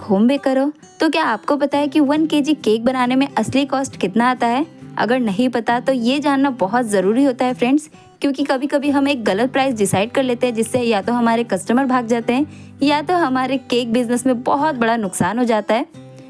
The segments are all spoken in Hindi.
होम बेकर हो तो क्या आपको पता है कि 1 केजी केक बनाने में असली कॉस्ट कितना आता है? अगर नहीं पता तो ये जानना बहुत ज़रूरी होता है फ्रेंड्स, क्योंकि कभी कभी हम एक गलत प्राइस डिसाइड कर लेते हैं जिससे या तो हमारे कस्टमर भाग जाते हैं या तो हमारे केक बिजनेस में बहुत बड़ा नुकसान हो जाता है।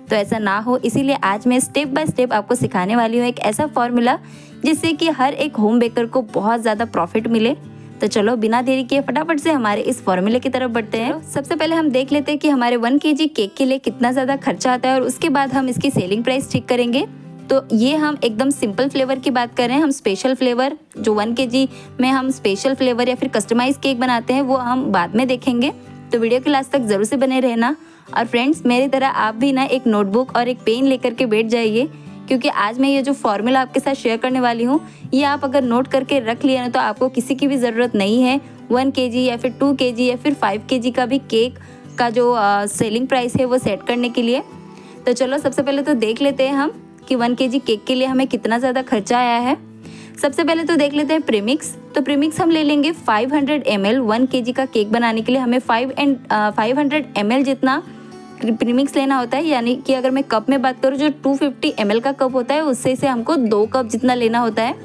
तो ऐसा ना हो, इसीलिए आज मैं स्टेप बाय स्टेप आपको सिखाने वाली हूँ एक ऐसा फॉर्मूला जिससे कि हर एक होम बेकर को बहुत ज़्यादा प्रॉफिट मिले। तो चलो बिना देरी किए फटाफट से हमारे इस फॉर्मूले की तरफ बढ़ते हैं। सबसे पहले हम देख लेते हैं कि हमारे 1 केजी केक के लिए कितना ज़्यादा खर्चा आता है और उसके बाद हम इसकी सेलिंग प्राइस ठीक करेंगे। तो ये हम एकदम सिंपल फ्लेवर की बात कर रहे हैं। हम स्पेशल फ्लेवर जो 1 केजी में हम स्पेशल फ्लेवर या फिर कस्टमाइज केक बनाते हैं वो हम बाद में देखेंगे। तो वीडियो के लास्ट तक ज़रूर से बने रहना। और फ्रेंड्स, मेरी तरह आप भी ना एक नोटबुक और एक पेन लेकर के बैठ जाइए, क्योंकि आज मैं ये जो फॉर्मूला आपके साथ शेयर करने वाली हूँ ये आप अगर नोट करके रख लिया ना तो आपको किसी की भी ज़रूरत नहीं है 1 केजी या फिर 2 केजी या फिर 5 केजी का भी केक का जो सेलिंग प्राइस है वो सेट करने के लिए। तो चलो सबसे पहले तो देख लेते हैं हम कि 1 केजी केक के लिए हमें कितना ज़्यादा खर्चा आया है। सबसे पहले तो देख लेते हैं प्रीमिक्स। तो प्रीमिक्स हम ले लेंगे 500 ml। 1 केजी का केक बनाने के लिए हमें 500 ml जितना प्रीमिक्स लेना होता है, यानी कि अगर मैं कप में बात करूँ जो 250 ml का कप होता है उससे से हमको 2 कप जितना लेना होता है।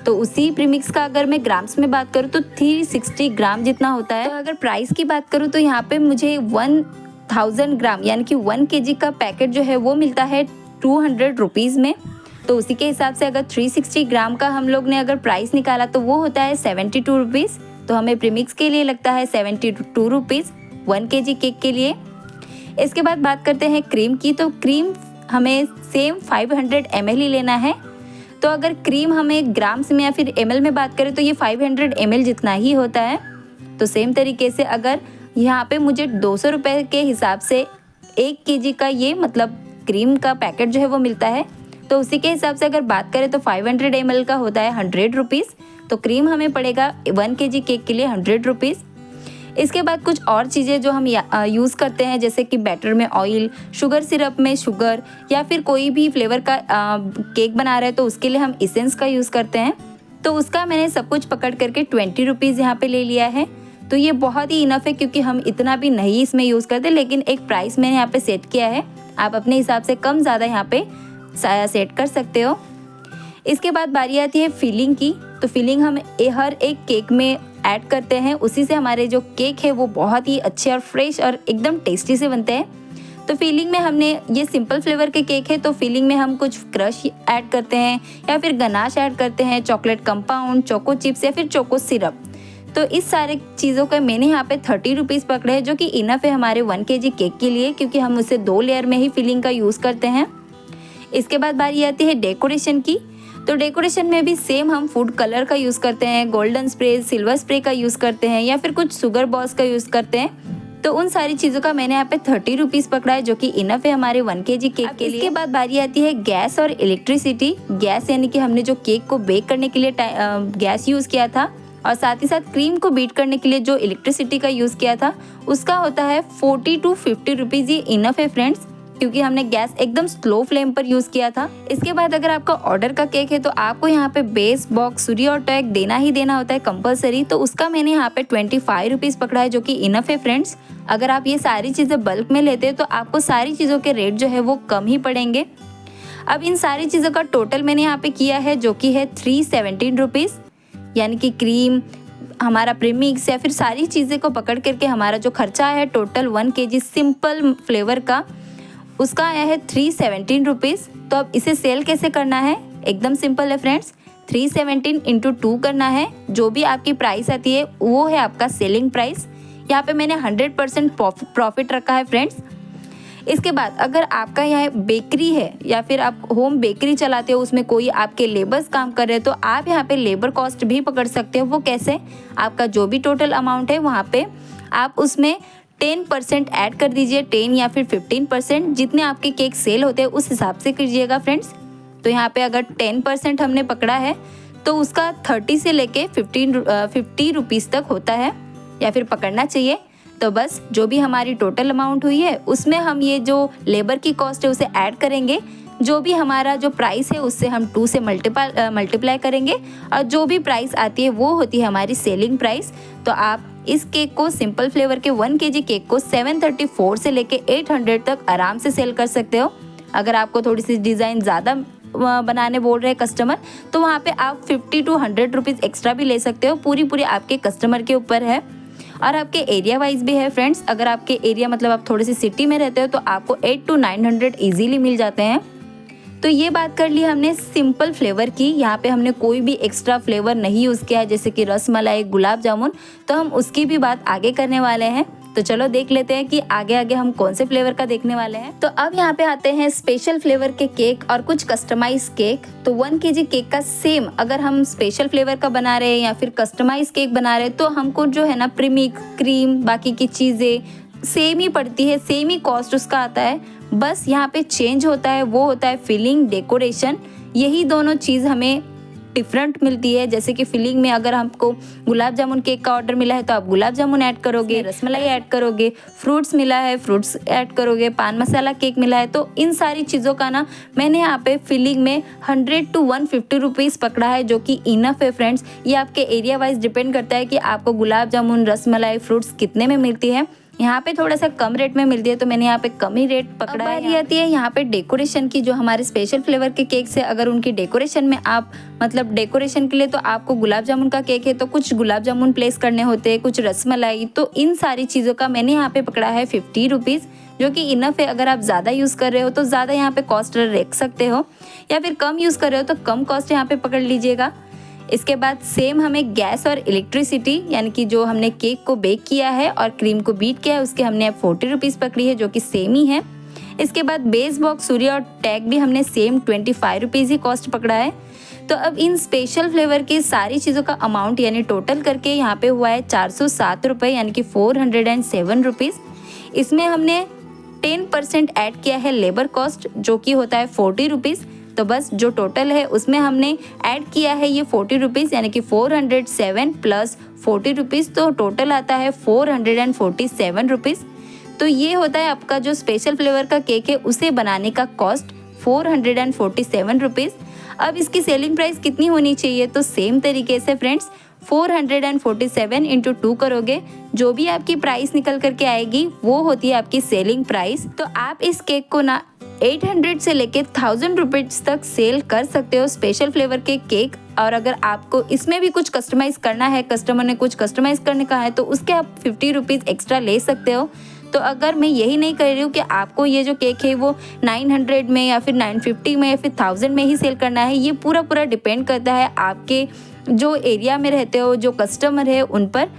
तो उसी प्रीमिक्स का अगर मैं ग्राम्स में बात करूँ तो 360 ग्राम जितना होता है। तो अगर प्राइस की बात करूँ तो यहाँ पे मुझे 1000 ग्राम यानी कि 1 केजी का पैकेट जो है वो मिलता है 200 रुपीज़ में। तो उसी के हिसाब से अगर 360 ग्राम का हम लोग ने अगर प्राइस निकाला तो वो होता है 72 रुपीज़। तो हमें प्रीमिक्स के लिए लगता है 72 रुपीज़ 1 केजी केक के लिए। इसके बाद बात करते हैं क्रीम की। तो क्रीम हमें सेम 500 ml ही लेना है। तो अगर क्रीम हमें ग्राम्स में या फिर ml में बात करें तो ये 500 ml जितना ही होता है। तो सेम तरीके से अगर यहाँ पे मुझे 200 रुपये के हिसाब से 1 केजी का ये मतलब क्रीम का पैकेट जो है वो मिलता है, तो उसी के हिसाब से अगर बात करें तो 500 ml का होता है 100 रुपीज़। तो क्रीम हमें पड़ेगा 1 केजी केक के लिए 100 रुपीज़। इसके बाद कुछ और चीज़ें जो हम यूज़ करते हैं जैसे कि बैटर में ऑयल, शुगर सिरप में शुगर, या फिर कोई भी फ्लेवर का केक बना रहे हैं तो उसके लिए हम इसेंस का यूज़ करते हैं। तो उसका मैंने सब कुछ पकड़ करके 20 रुपीज़ यहाँ पे ले लिया है। तो ये बहुत ही इनफ है क्योंकि हम इतना भी नहीं इसमें यूज़ करते, लेकिन एक प्राइस मैंने यहाँ पे सेट किया है। आप अपने हिसाब से कम ज़्यादा यहाँ पे सेट कर सकते हो। इसके बाद बारी आती है फिलिंग की। तो फिलिंग हम हर एक केक में ऐड करते हैं, उसी से हमारे जो केक है वो बहुत ही अच्छे और फ्रेश और एकदम टेस्टी से बनते हैं। तो फिलिंग में हमने ये सिंपल फ्लेवर के केक है तो फिलिंग में हम कुछ क्रश ऐड करते हैं या फिर गनाश ऐड करते हैं, चॉकलेट कंपाउंड, चोको चिप्स या फिर चोको सिरप। तो इस सारे चीज़ों का मैंने यहाँ पे 30 रुपीज़ पकड़े हैं, जो कि इनफ है हमारे 1 केजी केक के लिए, क्योंकि हम उसे 2 लेयर में ही फिलिंग का यूज़ करते हैं। इसके बाद बारी आती है डेकोरेशन की। तो डेकोरेशन में भी सेम हम फूड कलर का यूज़ करते हैं, गोल्डन स्प्रे, सिल्वर स्प्रे का यूज़ करते हैं या फिर कुछ शुगर बॉल्स का यूज़ करते हैं। तो उन सारी चीज़ों का मैंने यहाँ पे 30 रुपीज़ पकड़ा है, जो कि इनफ है हमारे 1 केजी केक के लिए। इसके बाद बारी आती है गैस और इलेक्ट्रिसिटी। गैस यानी कि हमने जो केक को बेक करने के लिए गैस यूज़ किया था, और साथ ही साथ क्रीम को बीट करने के लिए जो इलेक्ट्रिसिटी का यूज़ किया था उसका होता है 40 to 50 रुपीज़। ये इनफ है फ्रेंड्स, क्योंकि हमने गैस एकदम स्लो फ्लेम पर यूज़ किया था। इसके बाद अगर आपका ऑर्डर का केक है तो आपको यहाँ पे बेस, बॉक्स, सूरी और टैग देना ही देना होता है कंपलसरी। तो उसका मैंने यहाँ पे 25 रुपीज़ पकड़ा है, जो कि इनफ है फ्रेंड्स। अगर आप ये सारी चीज़ें बल्क में लेते हैं तो आपको सारी चीज़ों के रेट जो है वो कम ही पड़ेंगे। अब इन सारी चीज़ों का टोटल मैंने यहाँ पे किया है, जो कि है 317 रुपीज़, यानी कि क्रीम, हमारा प्रीमिक्स या फिर सारी चीज़ें को पकड़ करके हमारा जो खर्चा है टोटल 1 केजी सिंपल फ्लेवर का, उसका आया है 317 रुपीज़। तो अब इसे सेल कैसे करना है, एकदम सिंपल है फ्रेंड्स। 317 इंटू 2 करना है, जो भी आपकी प्राइस आती है वो है आपका सेलिंग प्राइस। यहाँ पे मैंने 100% प्रॉफिट रखा है फ्रेंड्स। इसके बाद अगर आपका यहाँ बेकरी है या फिर आप होम बेकरी चलाते हो, उसमें कोई आपके लेबर्स काम कर रहे हो, तो आप यहाँ पे लेबर कॉस्ट भी पकड़ सकते हो। वो कैसे, आपका जो भी टोटल अमाउंट है वहाँ पे आप उसमें 10% ऐड कर दीजिए। 10 या फिर 15%, जितने आपके केक सेल होते हैं उस हिसाब से कीजिएगा फ्रेंड्स। तो यहाँ पे अगर 10% हमने पकड़ा है तो उसका 30 से लेके 50 रुपीज़ तक होता है या फिर पकड़ना चाहिए। तो बस जो भी हमारी टोटल अमाउंट हुई है उसमें हम ये जो लेबर की कॉस्ट है उसे ऐड करेंगे। जो भी हमारा जो प्राइस है उससे हम 2 से मल्टीप्लाई करेंगे, और जो भी प्राइस आती है वो होती है हमारी सेलिंग प्राइस। तो आप इस केक को, सिंपल फ्लेवर के 1 केजी केक को 734 से लेके 800 तक आराम से सेल कर सकते हो। अगर आपको थोड़ी सी डिज़ाइन ज़्यादा बनाने बोल रहे हैं कस्टमर, तो वहाँ पे आप 50 to 100 रुपीज़ एक्स्ट्रा भी ले सकते हो। पूरी आपके कस्टमर के ऊपर है और आपके एरिया वाइज भी है फ्रेंड्स। अगर आपके एरिया मतलब आप थोड़ी सी सिटी में रहते हो तो आपको 800 to 900 ईजीली मिल जाते हैं। तो ये बात कर ली हमने सिंपल फ्लेवर की। यहाँ पे हमने कोई भी एक्स्ट्रा फ्लेवर नहीं यूज़ किया है, जैसे कि रसमलाई, गुलाब जामुन, तो हम उसकी भी बात आगे करने वाले हैं। तो चलो देख लेते हैं कि आगे आगे हम कौन से फ्लेवर का देखने वाले हैं। तो अब यहाँ पे आते हैं स्पेशल फ्लेवर के केक और कुछ कस्टमाइज केक। तो 1 केजी केक का सेम अगर हम स्पेशल फ्लेवर का बना रहे हैं या फिर कस्टमाइज केक बना रहे हैं, तो हमको जो है ना प्रीमिक्स, क्रीम, बाकी की चीज़ें सेम ही पड़ती है, सेम ही कॉस्ट उसका आता है। बस यहाँ पे चेंज होता है, वो होता है फिलिंग, डेकोरेशन। यही दोनों चीज़ हमें डिफरेंट मिलती है। जैसे कि फिलिंग में अगर हमको गुलाब जामुन केक का ऑर्डर मिला है तो आप गुलाब जामुन ऐड करोगे, रसमलाई ऐड करोगे, फ्रूट्स मिला है फ्रूट्स ऐड करोगे, पान मसाला केक मिला है, तो इन सारी चीज़ों का ना मैंने यहाँ पे फिलिंग में 100 to 150 रुपीज़ पकड़ा है, जो कि इनफ है फ्रेंड्स। ये आपके एरिया वाइज डिपेंड करता है कि आपको गुलाब जामुन, रसमलाई, फ्रूट्स कितने में मिलती है। यहाँ पे थोड़ा सा कम रेट में मिलती है तो मैंने यहाँ पे कम ही रेट पकड़ा है। ये आती है यहाँ पे डेकोरेशन की। जो हमारे स्पेशल फ्लेवर के केक से अगर उनकी डेकोरेशन में आप मतलब डेकोरेशन के लिए तो आपको गुलाब जामुन का केक है तो कुछ गुलाब जामुन प्लेस करने होते हैं, कुछ रसमलाई, तो इन सारी चीज़ों का मैंने यहाँ पे पकड़ा है 50 रुपीज़, जो कि इनफ है। अगर आप ज़्यादा यूज़ कर रहे हो तो ज़्यादा यहाँ पे कॉस्ट रख सकते हो, या फिर कम यूज़ कर रहे हो तो कम कॉस्ट यहाँ पे पकड़ लीजिएगा। इसके बाद सेम हमें गैस और इलेक्ट्रिसिटी, यानी कि जो हमने केक को बेक किया है और क्रीम को बीट किया है, उसके हमने 40 रुपीज़ पकड़ी है, जो कि सेम ही है। इसके बाद बेस बॉक्स, सूर्य और टैग भी हमने सेम 25 रुपीज़ ही कॉस्ट पकड़ा है। तो अब इन स्पेशल फ्लेवर की सारी चीज़ों का अमाउंट यानी टोटल करके यहाँ पे हुआ है 407 रुपये, यानी कि 407 रुपीज़। इसमें हमने 10% ऐड किया है लेबर कॉस्ट, जो कि होता है 40 रुपीज़। तो बस जो टोटल है उसमें हमने ऐड किया है ये 40 रुपीज़, यानी कि 407 प्लस 40 रुपीज़, तो टोटल आता है 447 रुपीज़। तो ये होता है आपका जो स्पेशल फ्लेवर का केक है उसे बनाने का कॉस्ट 447 रुपीज़। अब इसकी सेलिंग प्राइस कितनी होनी चाहिए, तो सेम तरीके से फ्रेंड्स 447 इंटू 2 करोगे, जो भी आपकी प्राइस निकल करके आएगी वो होती है आपकी सेलिंग प्राइस। तो आप इस केक को ना 800 से लेके 1000 रुपीज़ तक सेल कर सकते हो, स्पेशल फ्लेवर के केक। और अगर आपको इसमें भी कुछ कस्टमाइज़ करना है, कस्टमर ने कुछ कस्टमाइज़ करने का है, तो उसके आप 50 रुपीज़ एक्स्ट्रा ले सकते हो। तो अगर मैं यही नहीं कह रही हूँ कि आपको ये जो केक है वो 900 में या फिर 950 में या फिर 1000 में ही सेल करना है, ये पूरा डिपेंड करता है आपके जो एरिया में रहते हो, जो कस्टमर है उन पर।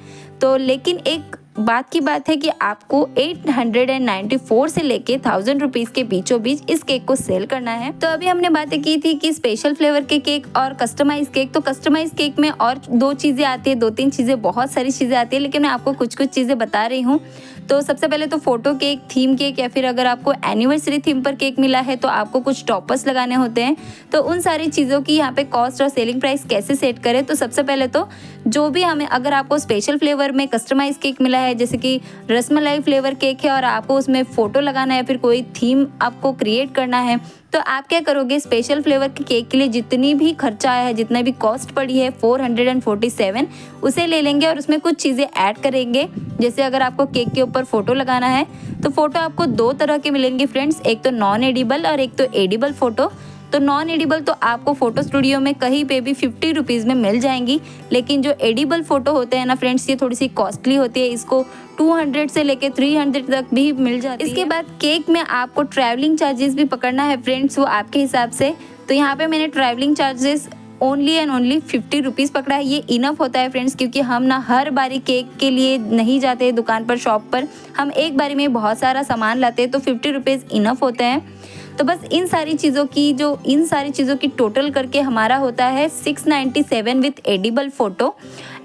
तो लेकिन एक बात की बात है कि आपको 894 से लेके 1000 रुपीज़ के बीचों बीच इस केक को सेल करना है। तो अभी हमने बातें की थी कि स्पेशल फ्लेवर के केक और कस्टमाइज केक। तो कस्टमाइज केक में और 2 चीज़ें आती है, 2-3 चीज़ें, बहुत सारी चीज़ें आती है, लेकिन मैं आपको कुछ चीज़ें बता रही हूँ। तो सबसे पहले तो फोटो केक, थीम केक, या फिर अगर आपको एनिवर्सरी थीम पर केक मिला है तो आपको कुछ टॉपर्स लगाने होते हैं। तो उन सारी चीज़ों की यहाँ पे कॉस्ट और सेलिंग प्राइस कैसे सेट करें, तो सबसे पहले तो जो भी हमें, अगर आपको स्पेशल फ्लेवर में कस्टमाइज केक मिला है, जैसे कि रसमलाई फ्लेवर केक है और आपको उसमें फ़ोटो लगाना है या फिर कोई थीम आपको क्रिएट करना है, तो आप क्या करोगे, स्पेशल फ्लेवर के केक के लिए जितनी भी खर्चा आया है, जितना भी कॉस्ट पड़ी है 447, उसे ले लेंगे और उसमें कुछ चीज़ें ऐड करेंगे। जैसे अगर आपको केक के ऊपर फ़ोटो लगाना है तो फ़ोटो आपको 2 तरह के मिलेंगे फ्रेंड्स, एक तो नॉन एडिबल और एक तो एडिबल फ़ोटो। तो नॉन एडिबल तो आपको फ़ोटो स्टूडियो में कहीं पे भी 50 रुपीज़ में मिल जाएंगी, लेकिन जो एडिबल फ़ोटो होते हैं ना फ्रेंड्स, ये थोड़ी सी कॉस्टली होती है, इसको 200 से लेके 300 तक भी मिल जाती है। इसके बाद केक में आपको ट्रैवलिंग चार्जेस भी पकड़ना है फ्रेंड्स, वो आपके हिसाब से। तो यहाँ पे मैंने travelling charges only and only 50 rupees पकड़ा है। ये इनफ होता है फ्रेंड्स, क्योंकि हम ना हर बारी केक के लिए नहीं जाते दुकान पर, शॉप पर, हम एक बारी में बहुत सारा सामान लाते हैं, तो 50 रुपीज़ इनफ होते हैं। तो बस इन सारी चीज़ों की टोटल करके हमारा होता है 697 with edible photo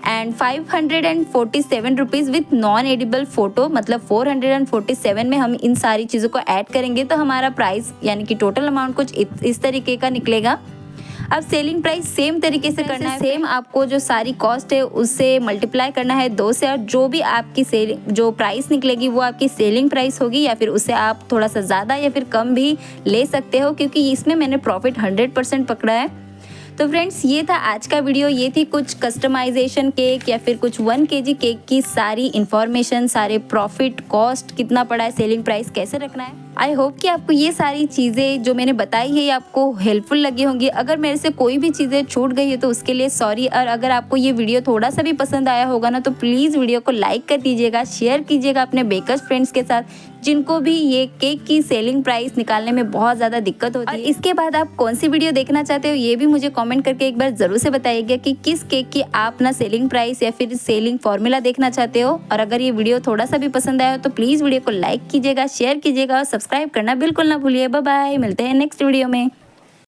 and 547 rupees with non edible photo. मतलब 447 में हम इन सारी चीज़ों को ऐड करेंगे तो हमारा प्राइस यानी कि टोटल अमाउंट कुछ इस तरीके का निकलेगा। अब सेलिंग प्राइस सेम तरीके से करना है, सेम आपको जो सारी कॉस्ट है उससे मल्टीप्लाई करना है 2 से, और जो भी आपकी सेलिंग जो प्राइस निकलेगी वो आपकी सेलिंग प्राइस होगी, या फिर उससे आप थोड़ा सा ज़्यादा या फिर कम भी ले सकते हो, क्योंकि इसमें मैंने प्रॉफिट 100% पकड़ा है। तो फ्रेंड्स ये था आज का वीडियो। ये थी कुछ कस्टमाइजेशन केक या फिर कुछ 1 kg केक की सारी इन्फॉर्मेशन, सारे प्रॉफिट, कॉस्ट कितना पड़ा है, सेलिंग प्राइस कैसे रखना है। आई होप कि आपको ये सारी चीज़ें जो मैंने बताई है ये आपको हेल्पफुल लगी होंगी। अगर मेरे से कोई भी चीज़ें छूट गई है तो उसके लिए सॉरी। और अगर आपको ये वीडियो थोड़ा सा भी पसंद आया होगा ना तो प्लीज़ वीडियो को लाइक कर दीजिएगा, शेयर कीजिएगा अपने बेकर्स फ्रेंड्स के साथ जिनको भी ये केक की सेलिंग प्राइस निकालने में बहुत ज़्यादा दिक्कत होती है। और इसके बाद आप कौन सी वीडियो देखना चाहते हो ये भी मुझे कमेंट करके एक बार ज़रूर से बताइएगा कि किस केक की आप ना सेलिंग प्राइस या फिर सेलिंग फॉर्मूला देखना चाहते हो। और अगर ये वीडियो थोड़ा सा भी पसंद आया हो तो प्लीज़ वीडियो को लाइक कीजिएगा, शेयर कीजिएगा और सब्सक्राइब करना बिल्कुल ना भूलिए। बाय बाय, मिलते हैं नेक्स्ट वीडियो में।